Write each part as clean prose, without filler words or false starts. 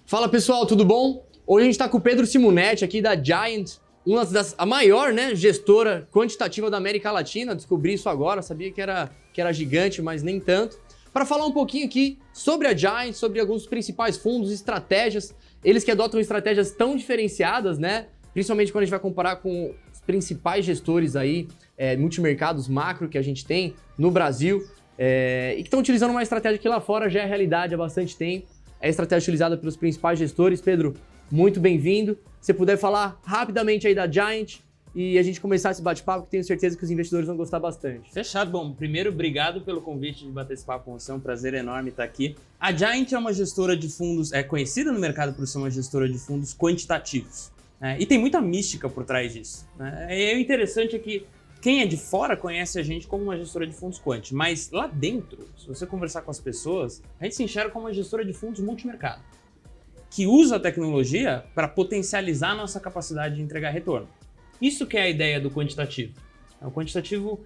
Fala pessoal, tudo bom? Hoje a gente está com o Pedro Simonetti aqui da Giant, a maior gestora quantitativa da América Latina. Descobri isso agora, sabia que era gigante, mas nem tanto. Para falar um pouquinho aqui sobre a Giant, sobre alguns dos principais fundos, estratégias, eles que adotam estratégias tão diferenciadas, né? Principalmente quando a gente vai comparar com os principais gestores aí, multimercados macro que a gente tem no Brasil, e que estão utilizando uma estratégia que lá fora já é realidade há bastante tempo. É a estratégia utilizada pelos principais gestores. Pedro, muito bem-vindo. Se puder falar rapidamente aí da Giant e a gente começar esse bate-papo, que tenho certeza que os investidores vão gostar bastante. Fechado. Bom, primeiro, obrigado pelo convite de bater esse papo com você. É um prazer enorme estar aqui. A Giant é uma gestora de fundos, é conhecida no mercado por ser uma gestora de fundos quantitativos. E tem muita mística por trás disso. E o interessante é que quem é de fora conhece a gente como uma gestora de fundos quant, mas lá dentro, se você conversar com as pessoas, a gente se enxerga como uma gestora de fundos multimercado, que usa a tecnologia para potencializar a nossa capacidade de entregar retorno. Isso que é a ideia do quantitativo. O quantitativo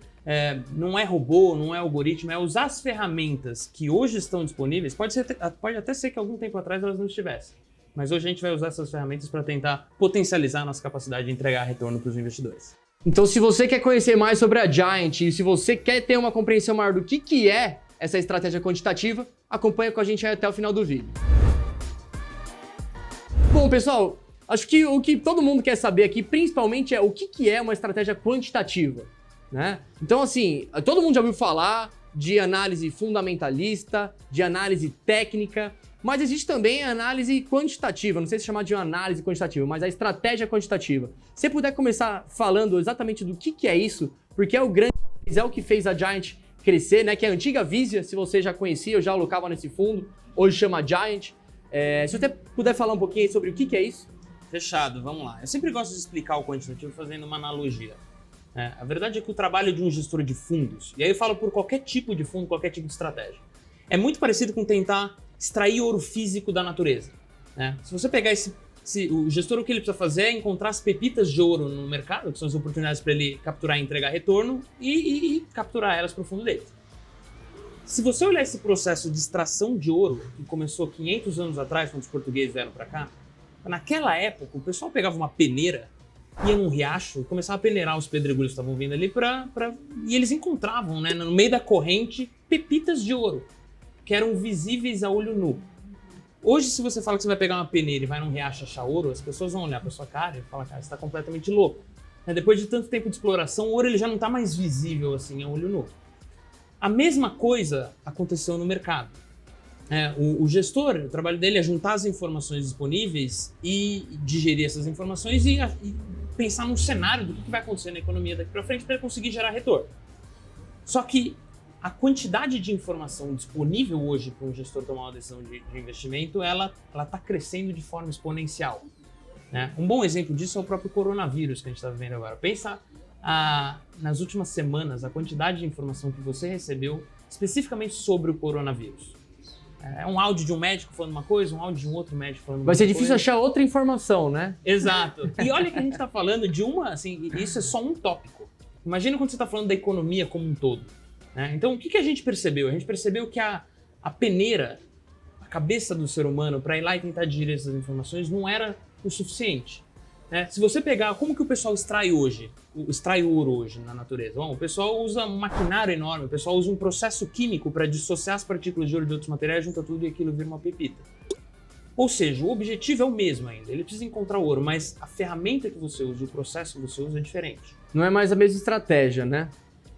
não é robô, não é algoritmo, é usar as ferramentas que hoje estão disponíveis. Pode até ser que algum tempo atrás elas não estivessem, mas hoje a gente vai usar essas ferramentas para tentar potencializar a nossa capacidade de entregar retorno para os investidores. Então, se você quer conhecer mais sobre a Giant e se você quer ter uma compreensão maior do que é essa estratégia quantitativa, acompanha com a gente aí até o final do vídeo. Bom, pessoal, acho que o que todo mundo quer saber aqui, principalmente, é o que é uma estratégia quantitativa, né? Então, assim, todo mundo já ouviu falar de análise fundamentalista, de análise técnica, mas existe também a análise quantitativa, não sei se chamar de uma análise quantitativa, mas a estratégia quantitativa. Se você puder começar falando exatamente do que é isso, porque é o que fez a Giant crescer, né? Que é a antiga Visia, se você já conhecia, eu já alocava nesse fundo, hoje chama Giant. Se você puder falar um pouquinho aí sobre o que é isso. Fechado, vamos lá. Eu sempre gosto de explicar o quantitativo fazendo uma analogia. A verdade é que o trabalho de um gestor de fundos, e aí eu falo por qualquer tipo de fundo, qualquer tipo de estratégia, é muito parecido com tentar extrair ouro físico da natureza. Se você pegar o gestor, o que ele precisa fazer é encontrar as pepitas de ouro no mercado, que são as oportunidades para ele capturar e entregar retorno, e capturar elas para o fundo dele. Se você olhar esse processo de extração de ouro, que começou 500 anos atrás, quando os portugueses vieram para cá, naquela época o pessoal pegava uma peneira, ia num riacho e começava a peneirar os pedregulhos que estavam vindo ali, e eles encontravam, no meio da corrente, pepitas de ouro, que eram visíveis a olho nu. Hoje, se você fala que você vai pegar uma peneira e vai num riacho achar ouro, as pessoas vão olhar para sua cara e falar, cara, você está completamente louco. Depois de tanto tempo de exploração, o ouro ele já não está mais visível assim a olho nu. A mesma coisa aconteceu no mercado. O gestor, o trabalho dele é juntar as informações disponíveis e digerir essas informações e pensar num cenário do que vai acontecer na economia daqui para frente para ele conseguir gerar retorno. Só que a quantidade de informação disponível hoje para um gestor tomar uma decisão de investimento, ela está crescendo de forma exponencial. Um bom exemplo disso é o próprio coronavírus que a gente está vivendo agora. Pensa nas últimas semanas, a quantidade de informação que você recebeu especificamente sobre o coronavírus. É um áudio de um médico falando uma coisa, um áudio de um outro médico falando uma coisa. Vai ser difícil achar outra informação, né? Exato. E olha que a gente está falando de isso é só um tópico. Imagina quando você está falando da economia como um todo. Então, o que a gente percebeu? A gente percebeu que a peneira, a cabeça do ser humano, para ir lá e tentar digerir essas informações, não era o suficiente. Se você pegar, como que o pessoal extrai ouro hoje na natureza? Bom, o pessoal usa um maquinário enorme, o pessoal usa um processo químico para dissociar as partículas de ouro de outros materiais, junta tudo e aquilo vira uma pepita. Ou seja, o objetivo é o mesmo ainda, ele precisa encontrar o ouro, mas a ferramenta que você usa, o processo que você usa é diferente. Não é mais a mesma estratégia, né?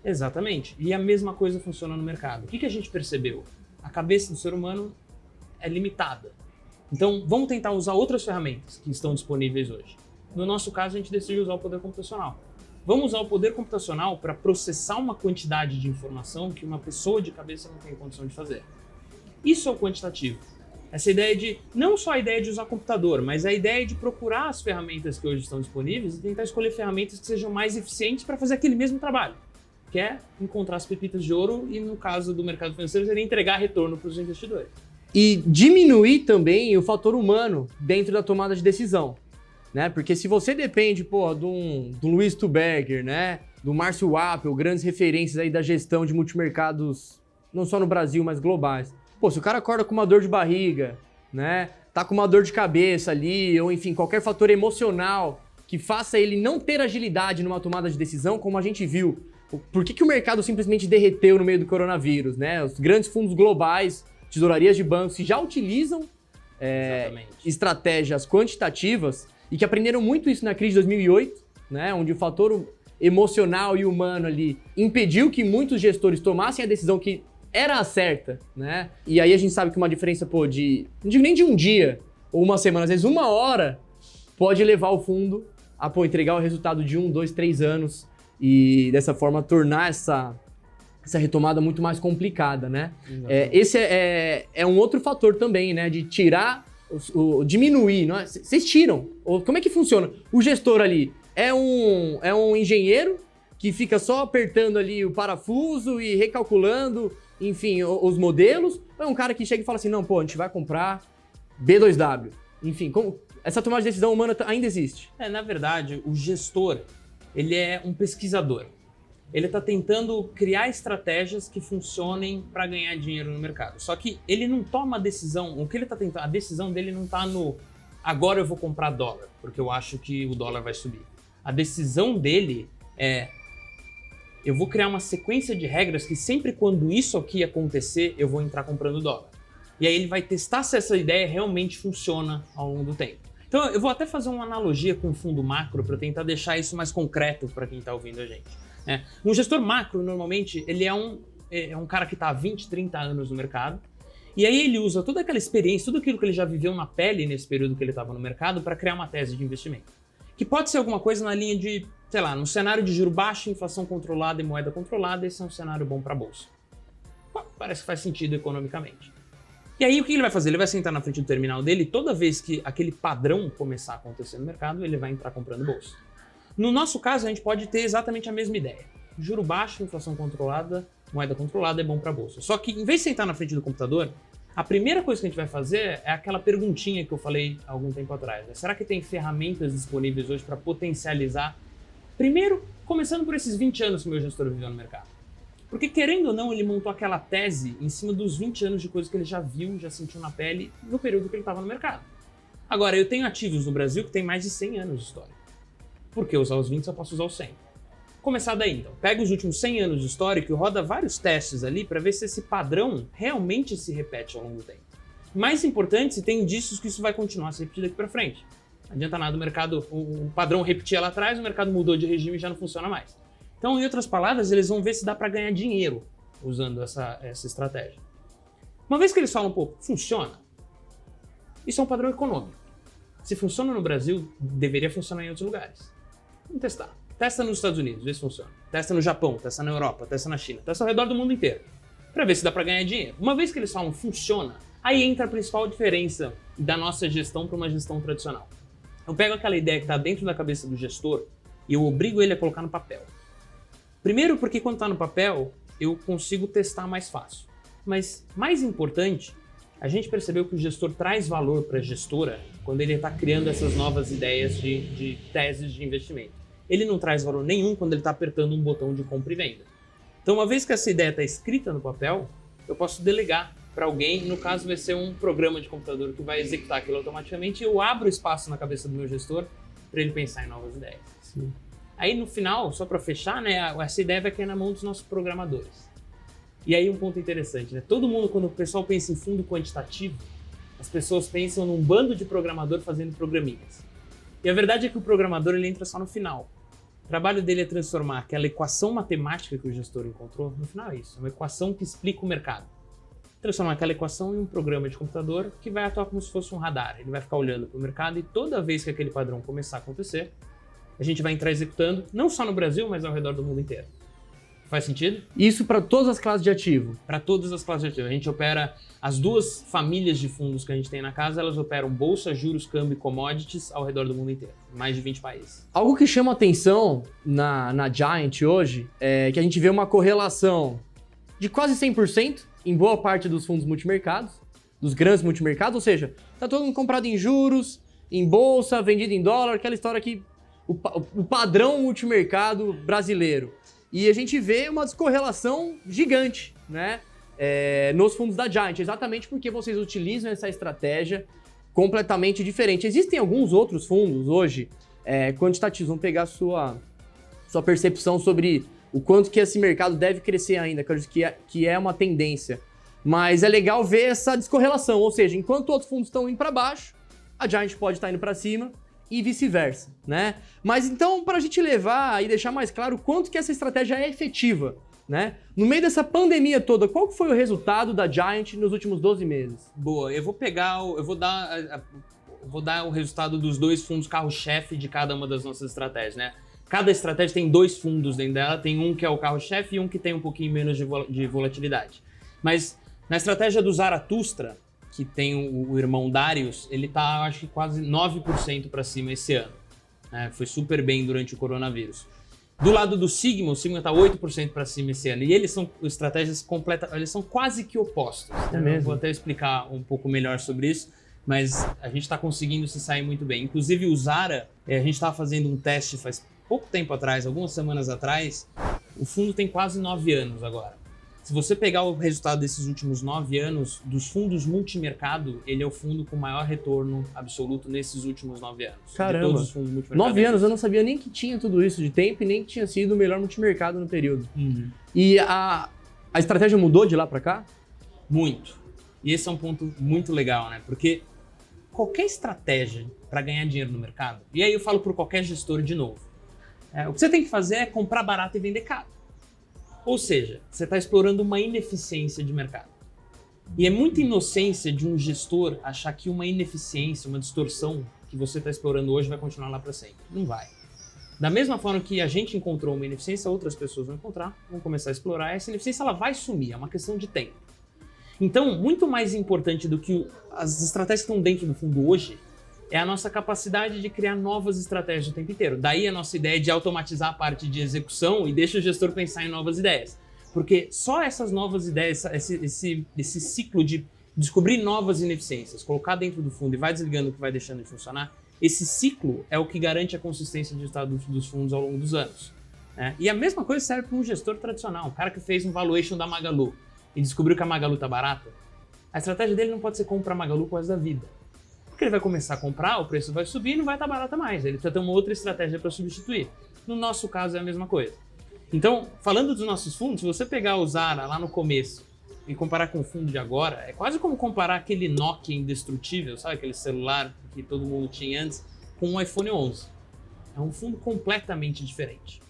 Exatamente. E a mesma coisa funciona no mercado. O que a gente percebeu? A cabeça do ser humano é limitada. Então, vamos tentar usar outras ferramentas que estão disponíveis hoje. No nosso caso, a gente decidiu usar o poder computacional. Vamos usar o poder computacional para processar uma quantidade de informação que uma pessoa de cabeça não tem condição de fazer. Isso é o quantitativo. Essa ideia de, não só a ideia de usar computador, mas a ideia de procurar as ferramentas que hoje estão disponíveis e tentar escolher ferramentas que sejam mais eficientes para fazer aquele mesmo trabalho, que é encontrar as pepitas de ouro e, no caso do mercado financeiro, seria entregar retorno para os investidores. E diminuir também o fator humano dentro da tomada de decisão, né? Porque se você depende, do Luiz Tuberger, né? Do Márcio Appel, grandes referências aí da gestão de multimercados, não só no Brasil, mas globais. Se o cara acorda com uma dor de barriga, né? tá com uma dor de cabeça ali, ou enfim, qualquer fator emocional que faça ele não ter agilidade numa tomada de decisão, como a gente viu. Por que o mercado simplesmente derreteu no meio do coronavírus, né? Os grandes fundos globais, tesourarias de bancos, que já utilizam estratégias quantitativas e que aprenderam muito isso na crise de 2008, né? Onde o fator emocional e humano ali impediu que muitos gestores tomassem a decisão que era a certa, né? E aí a gente sabe que uma diferença, não digo nem de um dia ou uma semana, às vezes uma hora, pode levar o fundo a, entregar o resultado de 1, 2, 3 anos e dessa forma tornar essa retomada muito mais complicada, né? Esse é um outro fator também, né? De tirar, diminuir, não é? Vocês tiram. Como é que funciona? O gestor ali é um engenheiro que fica só apertando ali o parafuso e recalculando, enfim, os modelos, ou é um cara que chega e fala assim, não, a gente vai comprar B2W. Enfim, essa tomada de decisão humana ainda existe. Na verdade, o gestor, ele é um pesquisador. Ele está tentando criar estratégias que funcionem para ganhar dinheiro no mercado. Só que ele não toma a decisão, a decisão dele não está no agora eu vou comprar dólar, porque eu acho que o dólar vai subir. A decisão dele é eu vou criar uma sequência de regras que sempre quando isso aqui acontecer, eu vou entrar comprando dólar. E aí ele vai testar se essa ideia realmente funciona ao longo do tempo. Então eu vou até fazer uma analogia com o fundo macro para tentar deixar isso mais concreto para quem está ouvindo a gente. Um gestor macro, normalmente, ele é um cara que está há 20, 30 anos no mercado, e aí ele usa toda aquela experiência, tudo aquilo que ele já viveu na pele nesse período que ele estava no mercado para criar uma tese de investimento. Que pode ser alguma coisa na linha de, sei lá, no cenário de juro baixo, inflação controlada e moeda controlada, esse é um cenário bom para a bolsa. Parece que faz sentido economicamente. E aí o que ele vai fazer? Ele vai sentar na frente do terminal dele e toda vez que aquele padrão começar a acontecer no mercado, ele vai entrar comprando bolsa. No nosso caso, a gente pode ter exatamente a mesma ideia. Juro baixo, inflação controlada, moeda controlada é bom para a bolsa. Só que em vez de sentar na frente do computador, a primeira coisa que a gente vai fazer é aquela perguntinha que eu falei há algum tempo atrás. Será que tem ferramentas disponíveis hoje para potencializar? Primeiro, começando por esses 20 anos que o meu gestor viveu no mercado. Porque, querendo ou não, ele montou aquela tese em cima dos 20 anos de coisas que ele já viu, já sentiu na pele no período que ele estava no mercado. Agora, eu tenho ativos no Brasil que tem mais de 100 anos de história. Por que usar os 20 se eu posso usar os 100? Começar daí, então. Pega os últimos 100 anos de histórico e roda vários testes ali para ver se esse padrão realmente se repete ao longo do tempo. Mais importante, se tem indícios que isso vai continuar a se repetir daqui para frente. Não adianta nada o mercado, o padrão repetia lá atrás, o mercado mudou de regime e já não funciona mais. Então, em outras palavras, eles vão ver se dá para ganhar dinheiro usando essa estratégia. Uma vez que eles falam, funciona, isso é um padrão econômico. Se funciona no Brasil, deveria funcionar em outros lugares. Vamos testar. Testa nos Estados Unidos, vê se funciona. Testa no Japão, testa na Europa, testa na China, testa ao redor do mundo inteiro, para ver se dá para ganhar dinheiro. Uma vez que eles falam funciona, aí entra a principal diferença da nossa gestão para uma gestão tradicional. Eu pego aquela ideia que está dentro da cabeça do gestor e eu obrigo ele a colocar no papel. Primeiro porque quando está no papel, eu consigo testar mais fácil. Mas mais importante, a gente percebeu que o gestor traz valor para a gestora quando ele está criando essas novas ideias de teses de investimento. Ele não traz valor nenhum quando ele está apertando um botão de compra e venda. Então, uma vez que essa ideia está escrita no papel, eu posso delegar para alguém, no caso vai ser um programa de computador que vai executar aquilo automaticamente e eu abro espaço na cabeça do meu gestor para ele pensar em novas ideias. Sim. Aí no final, só para fechar, né, essa ideia vai cair na mão dos nossos programadores. E aí um ponto interessante, né? Todo mundo, quando o pessoal pensa em fundo quantitativo, as pessoas pensam num bando de programador fazendo programinhas. E a verdade é que o programador ele entra só no final. O trabalho dele é transformar aquela equação matemática que o gestor encontrou, no final é isso, é uma equação que explica o mercado. Transformar aquela equação em um programa de computador que vai atuar como se fosse um radar. Ele vai ficar olhando para o mercado e toda vez que aquele padrão começar a acontecer, a gente vai entrar executando, não só no Brasil, mas ao redor do mundo inteiro. Faz sentido? Isso para todas as classes de ativo? Para todas as classes de ativo. A gente opera as duas famílias de fundos que a gente tem na casa, elas operam bolsa, juros, câmbio e commodities ao redor do mundo inteiro. Mais de 20 países. Algo que chama atenção na Giant hoje é que a gente vê uma correlação de quase 100% em boa parte dos fundos multimercados, dos grandes multimercados, ou seja, tá todo mundo comprado em juros, em bolsa, vendido em dólar, aquela história que o padrão multimercado brasileiro. E a gente vê uma descorrelação gigante, né, nos fundos da Giant, exatamente porque vocês utilizam essa estratégia completamente diferente. Existem alguns outros fundos hoje, quantitativos, vamos pegar a sua percepção sobre o quanto que esse mercado deve crescer ainda, que é uma tendência. Mas é legal ver essa descorrelação, ou seja, enquanto outros fundos estão indo para baixo, a Giant pode estar indo para cima e vice-versa, né? Mas então, para a gente levar e deixar mais claro o quanto que essa estratégia é efetiva, né? No meio dessa pandemia toda, qual que foi o resultado da Giant nos últimos 12 meses? Boa, eu vou dar o resultado dos 2 fundos carro-chefe de cada uma das nossas estratégias, né? Cada estratégia tem 2 fundos dentro dela, tem um que é o carro-chefe e um que tem um pouquinho menos de volatilidade. Mas na estratégia do Zaratustra, que tem o irmão Darius, ele tá, acho que quase 9% para cima esse ano. Foi super bem durante o coronavírus. Do lado do Sigma, o Sigma tá 8% para cima esse ano. E eles são estratégias completas, eles são quase que opostos. Eu vou até explicar um pouco melhor sobre isso, mas a gente está conseguindo se sair muito bem. Inclusive o Zara, a gente estava fazendo um teste faz pouco tempo atrás, algumas semanas atrás. O fundo tem quase 9 anos agora. Se você pegar o resultado desses últimos 9 anos, dos fundos multimercado, ele é o fundo com maior retorno absoluto nesses últimos 9 anos. Caramba, de todos os fundos multimercado. 9 anos, eu não sabia nem que tinha tudo isso de tempo e nem que tinha sido o melhor multimercado no período. E a estratégia mudou de lá para cá? Muito. E esse é um ponto muito legal, né? Porque qualquer estratégia para ganhar dinheiro no mercado, e aí eu falo para qualquer gestor de novo, o que você tem que fazer é comprar barato e vender caro. Ou seja, você está explorando uma ineficiência de mercado. E é muita inocência de um gestor achar que uma ineficiência, uma distorção que você está explorando hoje vai continuar lá para sempre. Não vai. Da mesma forma que a gente encontrou uma ineficiência, outras pessoas vão encontrar, vão começar a explorar. Essa ineficiência ela vai sumir, é uma questão de tempo. Então, muito mais importante do que as estratégias que estão dentro do fundo hoje é a nossa capacidade de criar novas estratégias o tempo inteiro. Daí a nossa ideia de automatizar a parte de execução e deixa o gestor pensar em novas ideias. Porque só essas novas ideias, esse ciclo de descobrir novas ineficiências, colocar dentro do fundo e vai desligando o que vai deixando de funcionar, esse ciclo é o que garante a consistência de resultado dos fundos ao longo dos anos. E a mesma coisa serve para um gestor tradicional, um cara que fez um valuation da Magalu e descobriu que a Magalu está barata. A estratégia dele não pode ser comprar a Magalu por causa da vida. Porque ele vai começar a comprar, o preço vai subir e não vai estar barata mais. Ele precisa ter uma outra estratégia para substituir. No nosso caso é a mesma coisa. Então, falando dos nossos fundos, se você pegar o Zara lá no começo e comparar com o fundo de agora, é quase como comparar aquele Nokia indestrutível, sabe? Aquele celular que todo mundo tinha antes, com um iPhone 11. É um fundo completamente diferente.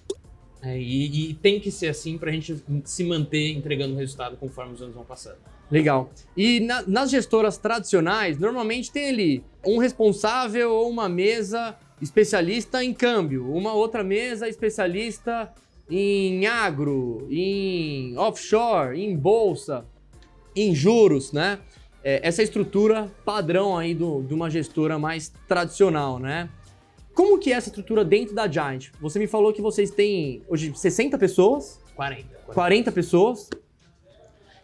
E tem que ser assim para a gente se manter entregando resultado conforme os anos vão passando. Legal. E nas gestoras tradicionais, normalmente tem ali um responsável ou uma mesa especialista em câmbio, uma outra mesa especialista em agro, em offshore, em bolsa, em juros, né? Essa estrutura padrão aí de uma gestora mais tradicional, né? Como que é essa estrutura dentro da Giant? Você me falou que vocês têm hoje 60 pessoas? 40 pessoas.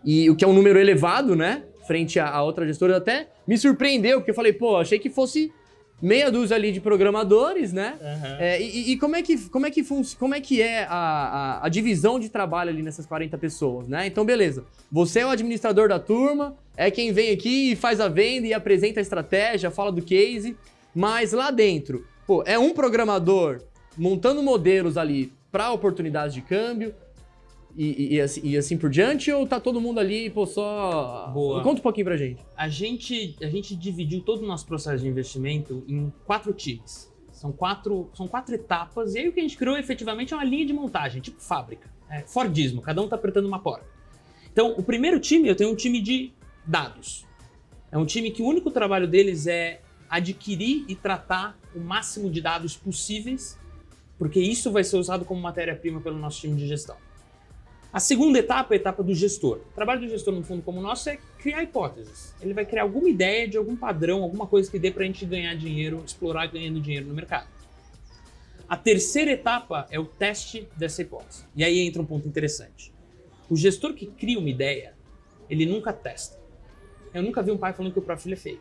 E o que é um número elevado, né? Frente a outra gestora, até me surpreendeu, porque eu falei, pô, achei que fosse meia dúzia ali de programadores, né? E como é que é a divisão de trabalho ali nessas 40 pessoas, né? Então, beleza. Você é o administrador da turma, é quem vem aqui e faz a venda e apresenta a estratégia, fala do case, mas lá dentro, pô, é um programador montando modelos ali para oportunidades de câmbio, e assim por diante, ou tá todo mundo ali, pô, só... Boa. Conta um pouquinho pra gente. A gente dividiu todo o nosso processo de investimento em 4 times. São quatro etapas, e aí o que a gente criou efetivamente é uma linha de montagem, tipo fábrica. Fordismo, cada um tá apertando uma porta. Então, o primeiro time, eu tenho um time de dados. É um time que o único trabalho deles é adquirir e tratar o máximo de dados possíveis, porque isso vai ser usado como matéria-prima pelo nosso time de gestão. A segunda etapa é a etapa do gestor. O trabalho do gestor, no fundo, como o nosso, é criar hipóteses. Ele vai criar alguma ideia de algum padrão, alguma coisa que dê para a gente ganhar dinheiro, explorar ganhando dinheiro no mercado. A terceira etapa é o teste dessa hipótese. E aí entra um ponto interessante. O gestor que cria uma ideia, ele nunca testa. Eu nunca vi um pai falando que o próprio filho é feio.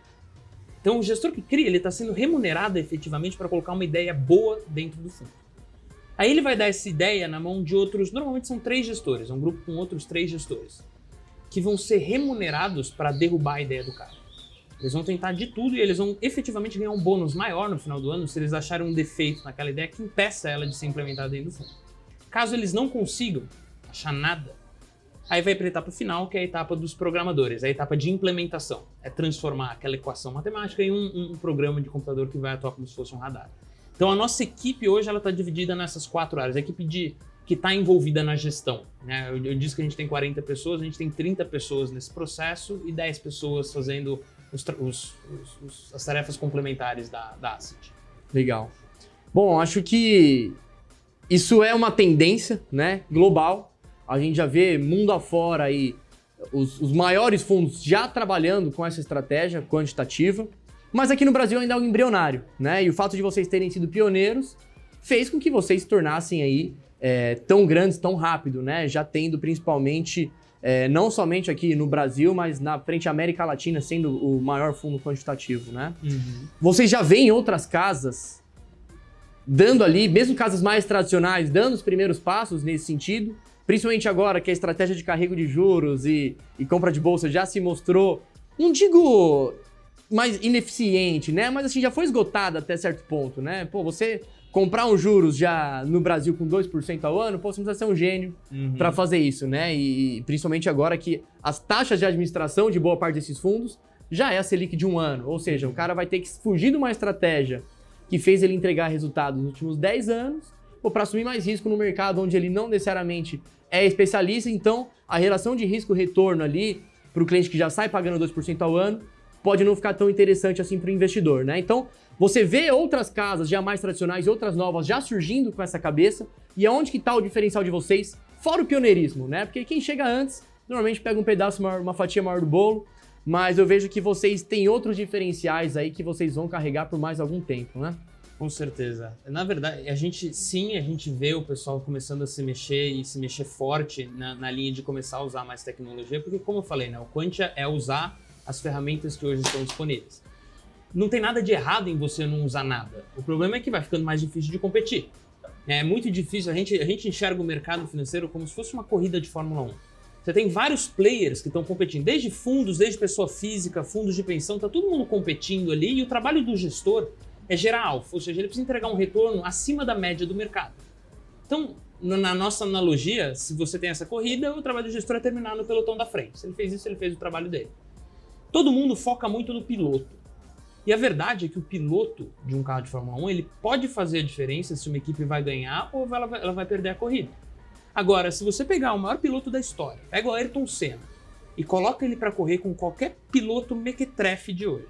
Então, o gestor que cria, ele está sendo remunerado efetivamente para colocar uma ideia boa dentro do fundo. Aí ele vai dar essa ideia na mão de outros, normalmente são 3 gestores, é um grupo com outros 3 gestores, que vão ser remunerados para derrubar a ideia do cara. Eles vão tentar de tudo e eles vão efetivamente ganhar um bônus maior no final do ano se eles acharem um defeito naquela ideia que impeça ela de ser implementada dentro do fundo. Caso eles não consigam achar nada, aí vai para a etapa final, que é a etapa dos programadores, a etapa de implementação. É transformar aquela equação matemática em um programa de computador que vai atuar como se fosse um radar. Então a nossa equipe hoje está dividida nessas 4 áreas. A equipe que está envolvida na gestão, né? Eu disse que a gente tem 40 pessoas, a gente tem 30 pessoas nesse processo e 10 pessoas fazendo as tarefas complementares da Asset. Legal. Bom, acho que isso é uma tendência, né, global. A gente já vê mundo afora aí os maiores fundos já trabalhando com essa estratégia quantitativa, mas aqui no Brasil ainda é algo embrionário, né? E o fato de vocês terem sido pioneiros fez com que vocês se tornassem aí tão grandes, tão rápido, né? Já tendo principalmente, não somente aqui no Brasil, mas na frente América Latina sendo o maior fundo quantitativo, né? Uhum. Vocês já veem outras casas dando ali, mesmo casas mais tradicionais, dando os primeiros passos nesse sentido, principalmente agora que a estratégia de carrego de juros e compra de bolsa já se mostrou, não digo mais ineficiente, né? Mas assim, já foi esgotada até certo ponto, né? Pô, você comprar um juros já no Brasil com 2% ao ano, pô, você precisa ser um gênio para fazer isso, né? E principalmente agora que as taxas de administração de boa parte desses fundos já é a Selic de 1 ano. Ou seja, o cara vai ter que fugir de uma estratégia que fez ele entregar resultados nos últimos 10 anos, ou para assumir mais risco no mercado onde ele não necessariamente é especialista. Então, a relação de risco-retorno ali para o cliente que já sai pagando 2% ao ano pode não ficar tão interessante assim para o investidor, né? Então, você vê outras casas já mais tradicionais e outras novas já surgindo com essa cabeça. E aonde que está o diferencial de vocês? Fora o pioneirismo, né? Porque quem chega antes, normalmente pega um pedaço maior, uma fatia maior do bolo. Mas eu vejo que vocês têm outros diferenciais aí que vocês vão carregar por mais algum tempo, né? Com certeza. Na verdade, a gente vê o pessoal começando a se mexer e se mexer forte na linha de começar a usar mais tecnologia, porque como eu falei, né, o Quantia é usar as ferramentas que hoje estão disponíveis. Não tem nada de errado em você não usar nada. O problema é que vai ficando mais difícil de competir. É muito difícil, a gente enxerga o mercado financeiro como se fosse uma corrida de Fórmula 1. Você tem vários players que estão competindo, desde fundos, desde pessoa física, fundos de pensão, tá todo mundo competindo ali e o trabalho do gestor é gerar alfa, ou seja, ele precisa entregar um retorno acima da média do mercado. Então, na nossa analogia, se você tem essa corrida, o trabalho do gestor é terminar no pelotão da frente. Se ele fez isso, ele fez o trabalho dele. Todo mundo foca muito no piloto. E a verdade é que o piloto de um carro de Fórmula 1, ele pode fazer a diferença se uma equipe vai ganhar ou ela vai perder a corrida. Agora, se você pegar o maior piloto da história, pega o Ayrton Senna e coloca ele para correr com qualquer piloto mequetrefe de hoje.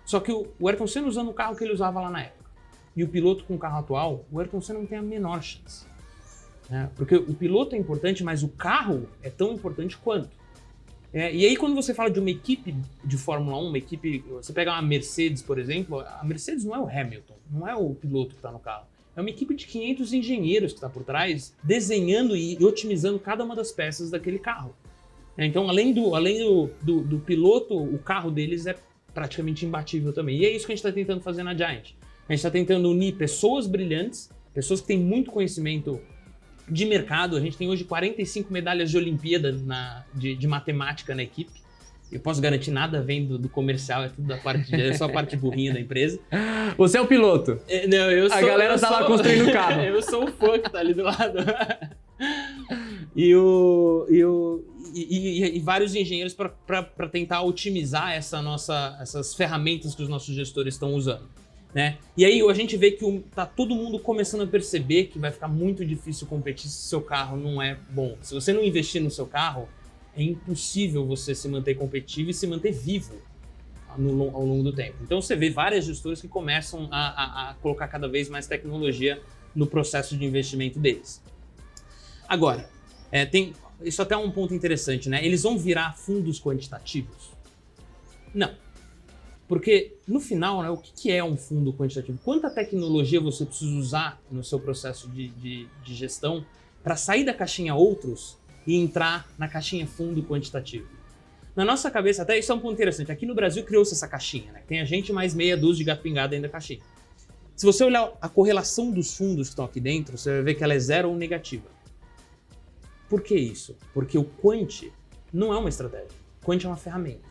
Só que o Ayrton Senna usando o carro que ele usava lá na época e o piloto com o carro atual, o Ayrton Senna não tem a menor chance. Né? Porque o piloto é importante, mas o carro é tão importante quanto. E aí quando você fala de uma equipe de Fórmula 1, uma equipe, você pega uma Mercedes, por exemplo, a Mercedes não é o Hamilton, não é o piloto que está no carro. É uma equipe de 500 engenheiros que está por trás, desenhando e otimizando cada uma das peças daquele carro. Então, além do piloto, o carro deles é praticamente imbatível também. E é isso que a gente está tentando fazer na Giant. A gente está tentando unir pessoas brilhantes, pessoas que têm muito conhecimento de mercado. A gente tem hoje 45 medalhas de Olimpíada de matemática na equipe. Eu posso garantir nada vem do comercial, é tudo é só a parte burrinha da empresa. Você é o piloto. Não, eu sou, a galera tá lá construindo o carro. Eu sou o fã que tá ali do lado. E vários engenheiros para tentar otimizar essas ferramentas que os nossos gestores estão usando. Né? E aí a gente vê que tá todo mundo começando a perceber que vai ficar muito difícil competir se o seu carro não é bom. Se você não investir no seu carro, é impossível você se manter competitivo e se manter vivo ao longo do tempo. Então você vê várias gestoras que começam a colocar cada vez mais tecnologia no processo de investimento deles. Agora, isso até é um ponto interessante, né? Eles vão virar fundos quantitativos? Não. Porque, no final, né, o que é um fundo quantitativo? Quanta tecnologia você precisa usar no seu processo de gestão para sair da caixinha outros e entrar na caixinha fundo quantitativo? Na nossa cabeça, até isso é um ponto interessante. Aqui no Brasil criou-se essa caixinha, né? Tem a gente mais meia dúzia de gato pingado dentro da caixinha. Se você olhar a correlação dos fundos que estão aqui dentro, você vai ver que ela é zero ou negativa. Por que isso? Porque o Quant não é uma estratégia. O Quant é uma ferramenta.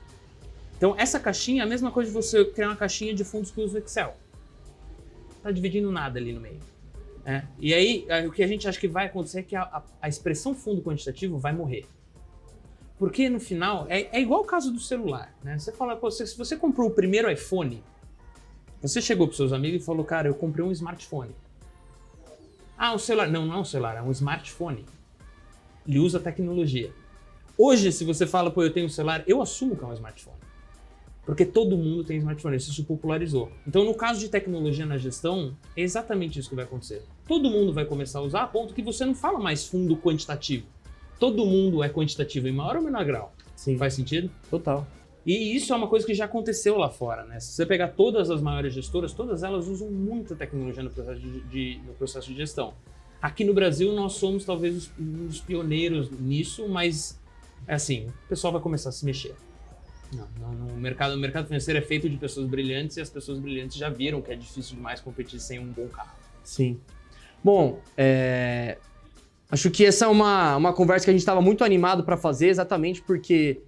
Então, essa caixinha é a mesma coisa de você criar uma caixinha de fundos que usa o Excel. Tá dividindo nada ali no meio. E aí, o que a gente acha que vai acontecer é que a expressão fundo quantitativo vai morrer. Porque no final, é igual o caso do celular, né? Você fala, pô, se você comprou o primeiro iPhone, você chegou para seus amigos e falou, cara, eu comprei um smartphone. Ah, um celular. Não é um celular, é um smartphone. Ele usa tecnologia. Hoje, se você fala, pô, eu tenho um celular, eu assumo que é um smartphone. Porque todo mundo tem smartphone, isso se popularizou. Então, no caso de tecnologia na gestão, é exatamente isso que vai acontecer. Todo mundo vai começar a usar a ponto que você não fala mais fundo quantitativo. Todo mundo é quantitativo em maior ou menor grau. Sim. Faz sentido? Total. E isso é uma coisa que já aconteceu lá fora, né? Se você pegar todas as maiores gestoras, todas elas usam muita tecnologia no processo de gestão. Aqui no Brasil, nós somos talvez os pioneiros nisso, mas, assim, o pessoal vai começar a se mexer. O mercado financeiro é feito de pessoas brilhantes e as pessoas brilhantes já viram que é difícil demais competir sem um bom carro. Sim. Bom, acho que essa é uma conversa que a gente estava muito animado para fazer, exatamente porque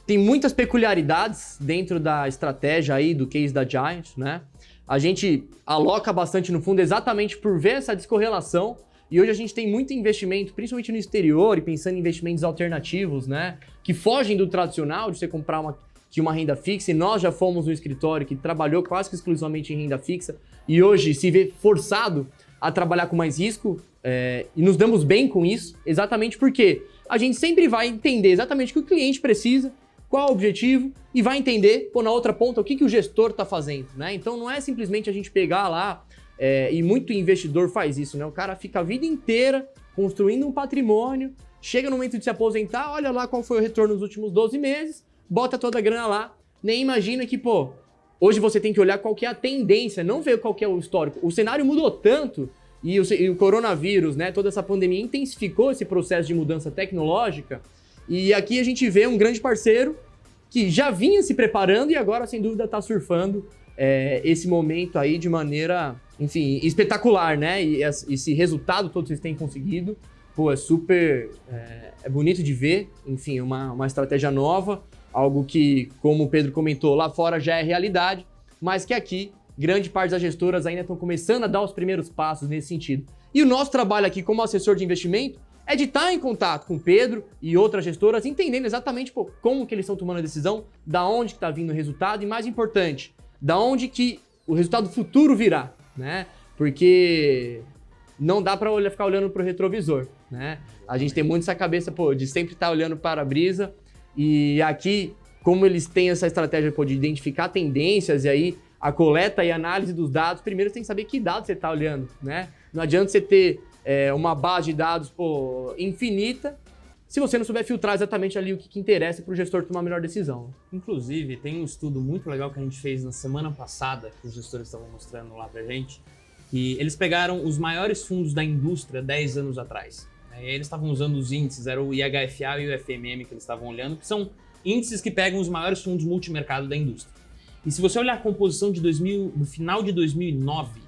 tem muitas peculiaridades dentro da estratégia aí do case da Giant, né? A gente aloca bastante no fundo exatamente por ver essa descorrelação e hoje a gente tem muito investimento, principalmente no exterior e pensando em investimentos alternativos, né? Que fogem do tradicional de você comprar uma renda fixa, e nós já fomos um escritório que trabalhou quase que exclusivamente em renda fixa e hoje se vê forçado a trabalhar com mais risco e nos damos bem com isso, exatamente porque a gente sempre vai entender exatamente o que o cliente precisa, qual o objetivo e vai entender, na outra ponta, o que o gestor está fazendo, né? Então não é simplesmente a gente pegar lá, e muito investidor faz isso, né? O cara fica a vida inteira construindo um patrimônio, chega no momento de se aposentar, olha lá qual foi o retorno nos últimos 12 meses, bota toda a grana lá, nem imagina que, hoje você tem que olhar qual que é a tendência, não ver qual que é o histórico. O cenário mudou tanto e o coronavírus, né, toda essa pandemia intensificou esse processo de mudança tecnológica e aqui a gente vê um grande parceiro que já vinha se preparando e agora, sem dúvida, está surfando esse momento aí de maneira, enfim, espetacular, né? E esse resultado todo que vocês têm conseguido, é super bonito de ver, enfim, uma estratégia nova, algo que, como o Pedro comentou, lá fora já é realidade, mas que aqui, grande parte das gestoras ainda estão começando a dar os primeiros passos nesse sentido. E o nosso trabalho aqui como assessor de investimento é de estar em contato com o Pedro e outras gestoras, entendendo exatamente como que eles estão tomando a decisão, da onde que está vindo o resultado e, mais importante, da onde que o resultado futuro virá, né? Porque não dá para ficar olhando para o retrovisor, né? A gente tem muito essa cabeça, de sempre estar olhando para a brisa. E aqui, como eles têm essa estratégia de identificar tendências e aí a coleta e análise dos dados, primeiro você tem que saber que dados você está olhando, né? Não adianta você ter uma base de dados infinita se você não souber filtrar exatamente ali o que interessa para o gestor tomar a melhor decisão. Inclusive, tem um estudo muito legal que a gente fez na semana passada, que os gestores estavam mostrando lá pra gente, que eles pegaram os maiores fundos da indústria 10 anos atrás. E aí eles estavam usando os índices, era o IHFA e o FMM que eles estavam olhando, que são índices que pegam os maiores fundos multimercado da indústria. E se você olhar a composição no final de 2009,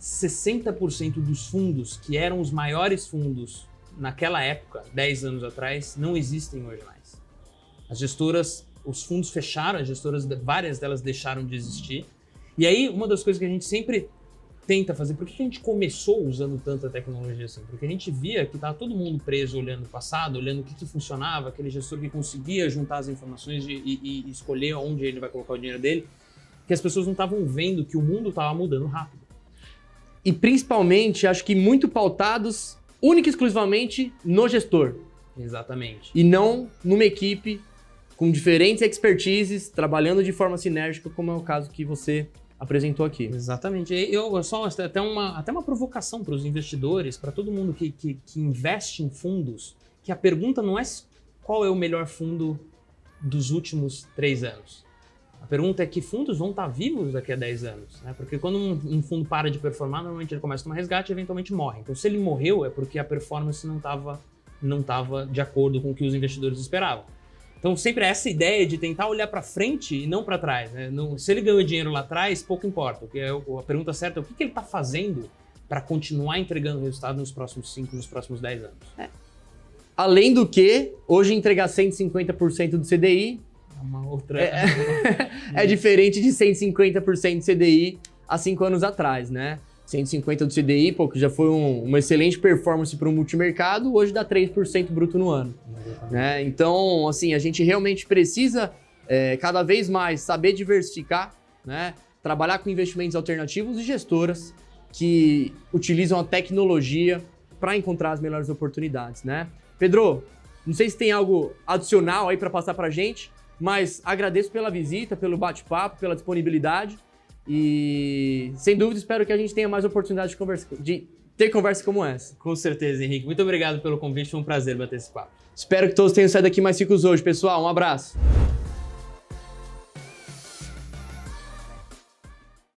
60% dos fundos que eram os maiores fundos naquela época, 10 anos atrás, não existem hoje mais. As gestoras, os fundos fecharam, as gestoras, várias delas deixaram de existir. E aí, uma das coisas que a gente sempre tenta fazer, por que a gente começou usando tanta tecnologia assim? Porque a gente via que estava todo mundo preso olhando o passado, olhando o que funcionava, aquele gestor que conseguia juntar as informações e escolher onde ele vai colocar o dinheiro dele, que as pessoas não estavam vendo que o mundo estava mudando rápido. E principalmente, acho que muito pautados única e exclusivamente no gestor. Exatamente. E não numa equipe com diferentes expertises, trabalhando de forma sinérgica, como é o caso que você apresentou aqui. Exatamente. Eu só até uma provocação para os investidores, para todo mundo que investe em fundos, que a pergunta não é qual é o melhor fundo dos últimos 3 anos. A pergunta é que fundos vão estar vivos daqui a 10 anos, né? Porque quando um fundo para de performar, normalmente ele começa a tomar resgate e eventualmente morre. Então, se ele morreu, é porque a performance não estava de acordo com o que os investidores esperavam. Então, sempre essa ideia de tentar olhar para frente e não para trás, né? Se ele ganhou dinheiro lá atrás, pouco importa. Porque a pergunta certa é o que ele está fazendo para continuar entregando resultado nos próximos 5, nos próximos 10 anos. Além do que, hoje entregar 150% do CDI uma outra... É diferente de 150% de CDI há 5 anos atrás, né? 150 do CDI, pô, que já foi uma excelente performance para o multimercado, hoje dá 3% bruto no ano. Né? Então, assim, a gente realmente precisa cada vez mais saber diversificar, né? Trabalhar com investimentos alternativos e gestoras que utilizam a tecnologia para encontrar as melhores oportunidades, né? Pedro, não sei se tem algo adicional aí para passar para a gente, mas agradeço pela visita, pelo bate-papo, pela disponibilidade e, sem dúvida, espero que a gente tenha mais oportunidade de ter conversa como essa. Com certeza, Henrique. Muito obrigado pelo convite, foi um prazer bater esse papo. Espero que todos tenham saído daqui mais ricos hoje, pessoal. Um abraço.